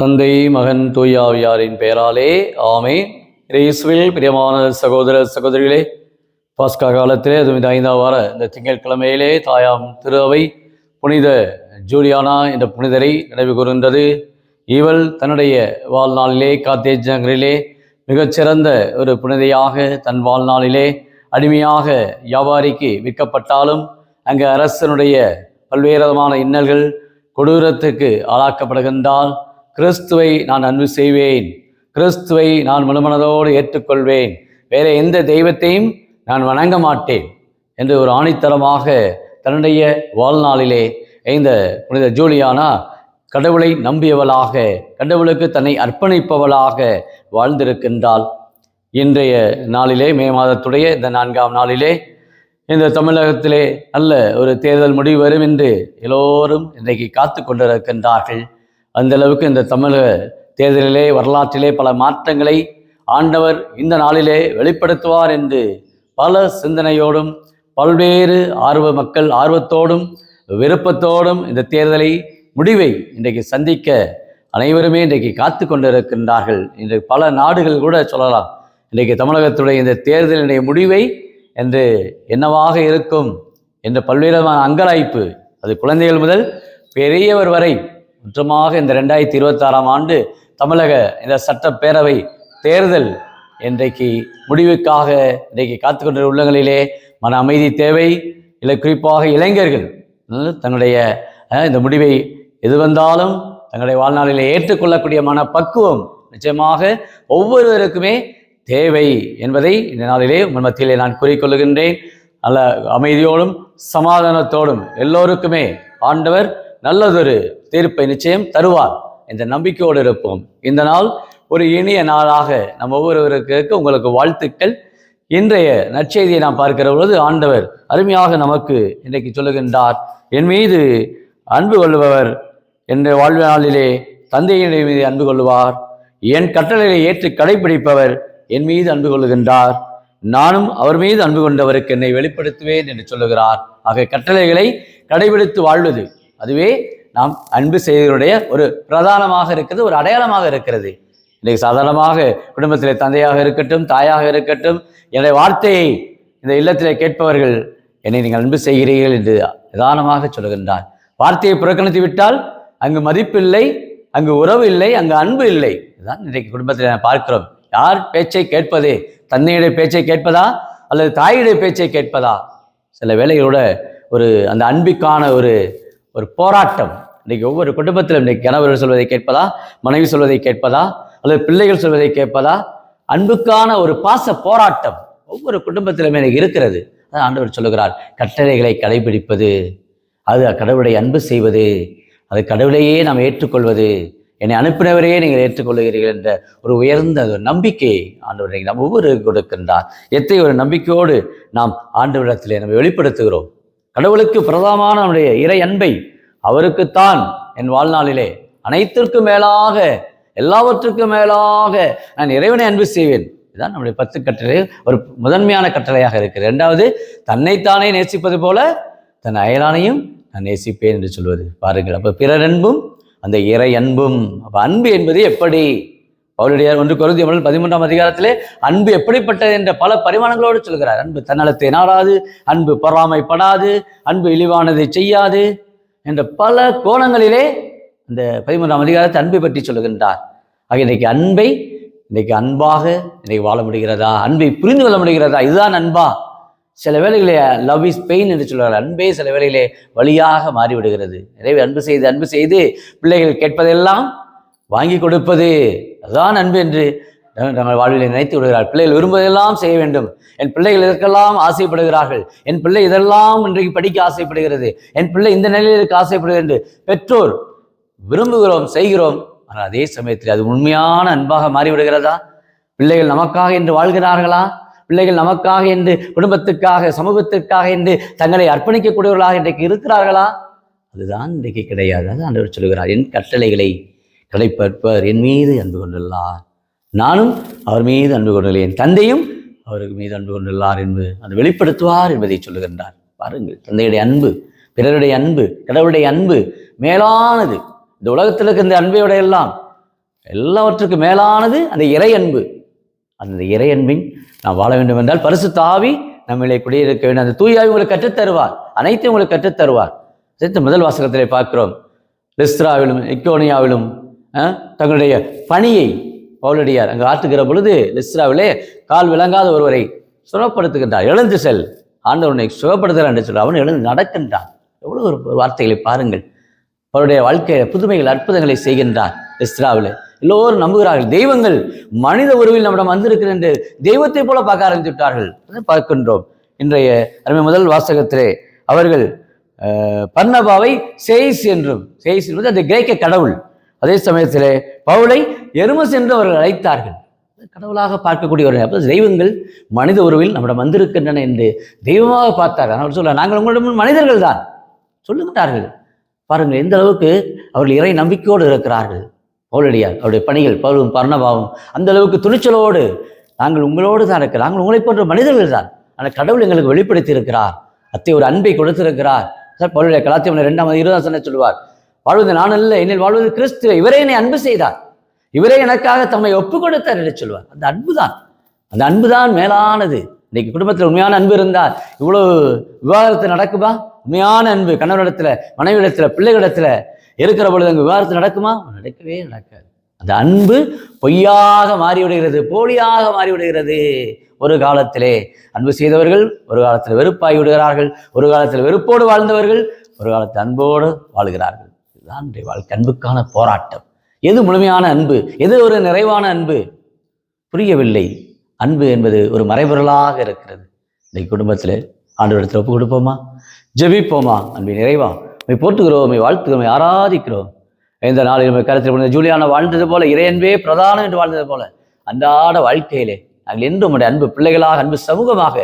தந்தை மகன் தூயாவியாரின் பெயராலே ஆமென். இயேசுவில் பிரியமான சகோதர சகோதரிகளே, பாஸ்கா காலத்திலே அதுவும் இந்த 5ஆம் வார இந்த திங்கட்கிழமையிலே தாயாம் திரு அவை புனித ஜூலியானா என்ற புனிதரை நினைவு கூறுகின்றது. இவள் தன்னுடைய வாழ்நாளிலே கார்த்தேஜ் நகரிலே மிகச்சிறந்த ஒரு புனிதையாக தன் வாழ்நாளிலே அடிமையாக வியாபாரிக்கு விற்கப்பட்டாலும் அங்கு அரசனுடைய பல்வேறு விதமான இன்னல்கள் கொடூரத்துக்கு ஆளாக்கப்படுகின்றால் கிறிஸ்துவை நான் அன்பு செய்வேன், கிறிஸ்துவை நான் முழுமனதோடு ஏற்றுக்கொள்வேன், வேற எந்த தெய்வத்தையும் நான் வணங்க மாட்டேன் என்று ஒரு ஆணித்தரமாக தன்னுடைய வாழ்நாளிலே இந்த புனித ஜூலியானா கடவுளை நம்பியவளாக, கடவுளுக்கு தன்னை அர்ப்பணிப்பவளாக வாழ்ந்திருக்கின்றாள். இன்றைய நாளிலே மே மாதத்துடைய இந்த 4ஆம் நாளிலே இந்த தமிழகத்திலே நல்ல ஒரு தேர்தல் முடிவு வரும் என்று எல்லோரும் இன்றைக்கு காத்து கொண்டிருக்கின்றார்கள். அந்த அளவுக்கு இந்த தமிழக தேர்தலிலே வரலாற்றிலே பல மாற்றங்களை ஆண்டவர் இந்த நாளிலே வெளிப்படுத்துவார் என்று பல சிந்தனையோடும் பல்வேறு மக்கள் ஆர்வத்தோடும் விருப்பத்தோடும் இந்த தேர்தலை முடிவை இன்றைக்கு சந்திக்க அனைவருமே இன்றைக்கு காத்து கொண்டிருக்கின்றார்கள். இன்றைக்கு பல நாடுகள் கூட சொல்லலாம் இன்றைக்கு தமிழகத்துடைய இந்த தேர்தலினுடைய முடிவை என்று என்னவாக இருக்கும் என்ற பல்வேறு அங்கலாய்ப்பு, அது குழந்தைகள் முதல் பெரியவர் வரை முற்றமாக இந்த 2026ஆம் ஆண்டு தமிழக இந்த சட்டப்பேரவை தேர்தல் இன்றைக்கு முடிவுக்காக இன்றைக்கு காத்துக்கொண்ட உள்ளங்களிலே மன அமைதி தேவை. இல்லை, குறிப்பாக இளைஞர்கள் தங்களுடைய இந்த முடிவை எது வந்தாலும் தங்களுடைய வாழ்நாளிலே ஏற்றுக்கொள்ளக்கூடிய மனப்பக்குவம் நிச்சயமாக ஒவ்வொருவருக்குமே தேவை என்பதை இந்த நாளிலே உங்கள் மத்தியிலே நான் கூறிக்கொள்ளுகின்றேன். நல்ல அமைதியோடும் சமாதானத்தோடும் எல்லோருக்குமே ஆண்டவர் நல்லதொரு தீர்ப்பை நிச்சயம் தருவார் என்ற நம்பிக்கையோடு இருப்போம். இந்த நாள் ஒரு இனிய நாளாக நம் ஒவ்வொருவருக்கு உங்களுக்கு வாழ்த்துக்கள். இன்றைய நற்செய்தியை நாம் பார்க்கிற பொழுது ஆண்டவர் அருமையாக நமக்கு இன்றைக்கு சொல்லுகின்றார், என் மீது அன்பு கொள்பவர் என்ற வாழ்நாளிலே தந்தையினுடைய மீது அன்பு கொள்வார், என் கட்டளையை ஏற்று கடைபிடிப்பவர் என் மீது அன்பு கொள்ளுகின்றார், நானும் அவர் மீது அன்பு கொண்டவருக்கு என்னை வெளிப்படுத்துவேன் என்று சொல்லுகிறார். ஆக கட்டளைகளை கடைபிடித்து வாழ்வது அதுவே நாம் அன்பு செய்வதனுடைய ஒரு பிரதானமாக இருக்கிறது, ஒரு அடையாளமாக இருக்கிறது. இன்றைக்கு சாதாரணமாக குடும்பத்திலே தந்தையாக இருக்கட்டும், தாயாக இருக்கட்டும், என்னுடைய வார்த்தையை இந்த இல்லத்திலே கேட்பவர்கள் என்னை நீங்கள் அன்பு செய்கிறீர்கள் என்று நிதானமாக சொல்லுகின்றார். வார்த்தையை புறக்கணித்து விட்டால் அங்கு மதிப்பில்லை, அங்கு உறவு இல்லை, அங்கு அன்பு இல்லை. இதுதான் இன்றைக்கு குடும்பத்தில் நான் பார்க்கிறோம். யார் பேச்சை கேட்பதே? தந்தையுடைய பேச்சை கேட்பதா அல்லது தாயுடைய பேச்சை கேட்பதா? சில வேளைகளோட ஒரு அந்த அன்பிற்கான ஒரு போராட்டம் இன்றைக்கு ஒவ்வொரு குடும்பத்திலும் இன்றைக்கு கணவர் சொல்வதை கேட்பதா, மனைவி சொல்வதை கேட்பதா, அல்லது பிள்ளைகள் சொல்வதை கேட்பதா? அன்புக்கான ஒரு பாச போராட்டம் ஒவ்வொரு குடும்பத்திலுமே எனக்கு இருக்கிறது. அதான் ஆண்டவர் சொல்லுகிறார், கட்டளைகளை கடைபிடிப்பது அது கடவுளை அன்பு செய்வது, அது கடவுளையே நாம் ஏற்றுக்கொள்வது, என்னை அனுப்பினவரையே நீங்கள் ஏற்றுக்கொள்ளுகிறீர்கள் என்ற ஒரு உயர்ந்த ஒரு நம்பிக்கையை ஆண்டவரை நாம் ஒவ்வொரு கொடுக்கின்றார். எத்தகைய ஒரு நம்பிக்கையோடு நாம் ஆண்டவரிடத்திலே நம்ம வெளிப்படுத்துகிறோம். கடவுளுக்கு பிரதானமான நம்முடைய இறை அன்பை, அவருக்குத்தான் என் வாழ்நாளிலே அனைத்திற்கும் மேலாக, எல்லாவற்றுக்கும் மேலாக நான் இறைவனை அன்பு செய்வேன். இதுதான் நம்முடைய 10 கட்டளை ஒரு முதன்மையான கட்டளையாக இருக்கிறது. 2வது, தன்னைத்தானே நேசிப்பது போல தன் அயலானையும் நான் நேசிப்பேன் என்று சொல்வது. பாருங்கள், அப்போ பிறர் அன்பும் அந்த இறை அன்பும். அப்போ அன்பு என்பது எப்படி? அவருடைய 1 கொரிந்தியர் 13ஆம் அதிகாரத்திலே அன்பு எப்படிப்பட்டது என்ற பல பரிமாணங்களோடு சொல்கிறார். அன்பு தன்னலத்தை நாடாது, அன்பு பொறாமைப்படாது, அன்பு இழிவானதை செய்யாது என்ற பல கோணங்களிலே இந்த 13ஆம் அதிகாரத்தை அன்பை பற்றி சொல்லுகின்றார். ஆக இன்றைக்கு அன்பை அன்பாக இன்றைக்கு வாழ முடிகிறதா? அன்பை புரிந்து கொள்ள முடிகிறதா? இதுதான் அன்பா? சில வேளைகளே லவ் இஸ் பெயின் என்று சொல்கிறார். அன்பே சில வேளைகளே வழியாக மாறிவிடுகிறது. நிறைய அன்பு செய்து பிள்ளைகள் கேட்பதெல்லாம் வாங்கி கொடுப்பது அதுதான் அன்பு என்று நம்ம வாழ்வில் நினைத்து விடுகிறார். பிள்ளைகள் விரும்புவதெல்லாம் செய்ய வேண்டும், என் பிள்ளைகள் இதற்கெல்லாம் ஆசைப்படுகிறார்கள், என் பிள்ளை இதெல்லாம் இன்றைக்கு படிக்க ஆசைப்படுகிறது, என் பிள்ளை இந்த நிலையில் இருக்க ஆசைப்படுகிறது என்று பெற்றோர் விரும்புகிறோம், செய்கிறோம். ஆனால் அதே சமயத்தில் அது உண்மையான அன்பாக மாறிவிடுகிறதா? பிள்ளைகள் நமக்காக என்று வாழ்கிறார்களா? பிள்ளைகள் நமக்காக என்று, குடும்பத்துக்காக, சமூகத்திற்காக என்று தங்களை அர்ப்பணிக்கக்கூடியவர்களாக இன்றைக்கு இருக்கிறார்களா? அதுதான் இன்றைக்கு கிடையாது. அது ஆண்டவர் சொல்கிறார், என் கட்டளைகளை கடைப்பிடிப்பவர் என் மீது அன்பு கொண்டுள்ளார், நானும் அவர் மீது அன்பு கொண்டுள்ளேன், தந்தையும் அவருக்கு மீது அன்பு கொண்டுள்ளார் என்று அது வெளிப்படுத்துவார் என்பதை சொல்லுகின்றார். பாருங்கள், தந்தையுடைய அன்பு, பிறருடைய அன்பு, கடவுளுடைய அன்பு மேலானது. இந்த உலகத்தில் இருக்க இந்த அன்பையோட எல்லாம் எல்லாவற்றுக்கும் மேலானது அந்த இறை அன்பு. அந்த இறை அன்பின் நாம் வாழ வேண்டும் என்றால் பரிசுத்த ஆவி நம்மளை குடியிருக்க வேண்டும். அந்த தூய ஆவி உங்களுக்கு கற்றுத்தருவார், அனைத்தையும் உங்களுக்கு கற்றுத்தருவார். முதல் வாசகத்திலே பார்க்கிறோம், லிஸ்திராவிலும் இக்கோனியாவிலும் தங்களுடைய பணியை பவுலடியார் அங்கு ஆற்றுகிற பொழுது லிஸ்திராவிலே கால் விளங்காத ஒருவரை சுகப்படுத்துகின்றார். எழுந்து செல், ஆண்டவனை சுகப்படுத்துகிறார் என்று சொல்ல அவன் எழுந்து நடக்கின்றான். எவ்வளவு ஒரு வார்த்தைகளை பாருங்கள். அவருடைய வாழ்க்கையில புதுமைகள் அற்புதங்களை செய்கின்றார். லிஸ்திராவில் எல்லோரும் நம்புகிறார்கள், தெய்வங்கள் மனித உருவில் நம்மிடம் வந்திருக்கிறது என்று தெய்வத்தை போல பார்க்க ஆரம்பித்து விட்டார்கள். பார்க்கின்றோம். இன்றைய அருமை முதல் வாசகத்திலே அவர்கள் பர்னபாவை சேயிஸ் என்றும், சேயிஸ் என்பது அந்த கிரேக்க கடவுள், அதே சமயத்திலே பவுலை எருமஸ் என்று அவர்கள் அழைத்தார்கள். கடவுளாக பார்க்கக்கூடியவர்கள். அப்போ தெய்வங்கள் மனித உருவில் நம்மிடம் வந்திருக்கின்றன என்று தெய்வமாக பார்த்தார்கள். அவர் சொல்ல, நாங்கள் உங்களிடம் மனிதர்கள் தான் சொல்லுகின்றார்கள். பாருங்கள் எந்த அளவுக்கு அவர்கள் இறை நம்பிக்கையோடு இருக்கிறார்கள். பவுலடியார் அவருடைய பணிகள், பவுலும் பர்னபாவும் அந்த அளவுக்கு துணிச்சலோடு, நாங்கள் உங்களோடு தான் இருக்கிறோம், நாங்கள் உங்களை போன்ற மனிதர்கள் தான், ஆனால் கடவுள் எங்களுக்கு வெளிப்படுத்தி இருக்கிறார், அத்தை ஒரு அன்பை கொடுத்திருக்கிறார். சார் பவுலுடைய கலாத்தியம் 2:20 சொல்லுவார், வாழ்வது நான் அல்ல, என்னில் வாழ்வது கிறிஸ்து, இவரே என்னை அன்பு செய்தார், இவரே எனக்காக தம்மை ஒப்பு கொடுத்தார் என்று சொல்வார். அந்த அன்பு தான், அந்த அன்பு தான் மேலானது. இன்னைக்கு குடும்பத்தில் உண்மையான அன்பு இருந்தால் இவ்வளவு விவாகரத்து நடக்குமா? உண்மையான அன்பு கணவரிடத்துல, மனைவிடத்துல, பிள்ளைகளிடத்துல இருக்கிற பொழுது அங்கு விவாகரத்து நடக்குமா? நடக்கவே நடக்காது. அந்த அன்பு பொய்யாக மாறிவிடுகிறது, போலியாக மாறிவிடுகிறது. ஒரு காலத்திலே அன்பு செய்தவர்கள் ஒரு காலத்தில் வெறுப்பாகி விடுகிறார்கள், ஒரு காலத்தில் வெறுப்போடு வாழ்ந்தவர்கள் ஒரு காலத்தில் அன்போடு வாழ்கிறார்கள். இதுதான் வாழ்க்கை, அன்புக்கான போராட்டம். எது முழுமையான அன்பு, எது ஒரு நிறைவான அன்பு புரியவில்லை. அன்பு என்பது ஒரு மறைபொருளாக இருக்கிறது. இந்த குடும்பத்தில் ஆண்டவரிடத்தில் ஒப்பு கொடுப்போமா, ஜெபிப்போமா. அன்பை நிறைவா உண்மை போற்றுகிறோம், உண்மை வாழ்த்துகிறோம், உண்மை ஆராதிக்கிறோம். இந்த நாளில் உண்மை கருத்தில் ஜூலியானா வாழ்ந்தது போல, இறையன்பே பிரதானம் என்று வாழ்ந்தது போல அன்றாட வாழ்க்கையிலே நாங்கள் என்று உங்களுடைய அன்பு பிள்ளைகளாக, அன்பு சமூகமாக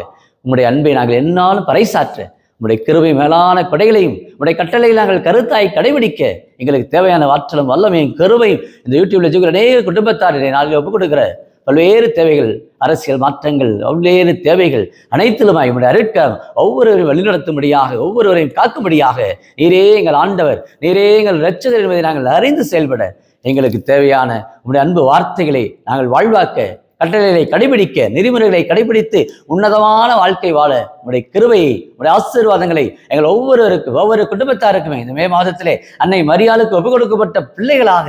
உங்களுடைய அன்பை நாங்கள் என்னாலும் பறைசாற்ற, உங்களுடைய கிருபை மேலான கொடைகளையும் உங்களுடைய கட்டளையில் நாங்கள் கருத்தாய் கடைபிடிக்க எங்களுக்கு தேவையான ஆற்றலும் வல்லமையும் கருவையும் இந்த யூடியூப்ல ஜீவிக்கிற அநேக குடும்பத்தாரினை நாங்கள் ஒப்புக் கொடுக்கிற பல்வேறு தேவைகள், அரசியல் மாற்றங்கள், பல்வேறு தேவைகள் அனைத்திலுமாய் உங்களுடைய அருட்கம் ஒவ்வொருவரையும் வழிநடத்தும்படியாக, ஒவ்வொருவரையும் காக்கும்படியாக நீரே எங்கள் ஆண்டவர், நீரே எங்கள் இரட்சகர் என்பதை நாங்கள் அறிந்து செயல்பட எங்களுக்கு தேவையான உங்களுடைய அன்பு வார்த்தைகளை நாங்கள் வாழ்வாக்க, கட்டளைகளை கடைபிடிக்க, நெறிமுறைகளை கடைபிடித்து உன்னதமான வாழ்க்கை வாழ உங்களுடைய கிருபையை, உங்களுடைய ஆசீர்வாதங்களை எங்கள் ஒவ்வொருவருக்கும், ஒவ்வொரு குடும்பத்தாருக்குமே இந்த மே மாதத்திலே அன்னை மரியாளுக்கு ஒப்புக் கொடுக்கப்பட்ட பிள்ளைகளாக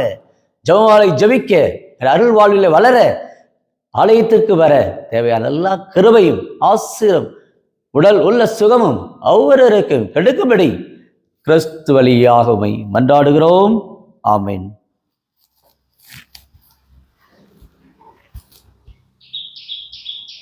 ஜெபமாலை ஜெபிக்க, அருள் வாழ்வில் வளர, ஆலயத்திற்கு வர தேவையான எல்லா கிருபையும் ஆசீர்வாதம், உடல் உள்ள சுகமும் ஒவ்வொருவருக்கும் கெடுக்கும்படி கிறிஸ்து வழியாக உம்மை மன்றாடுகிறோம். ஆமென்.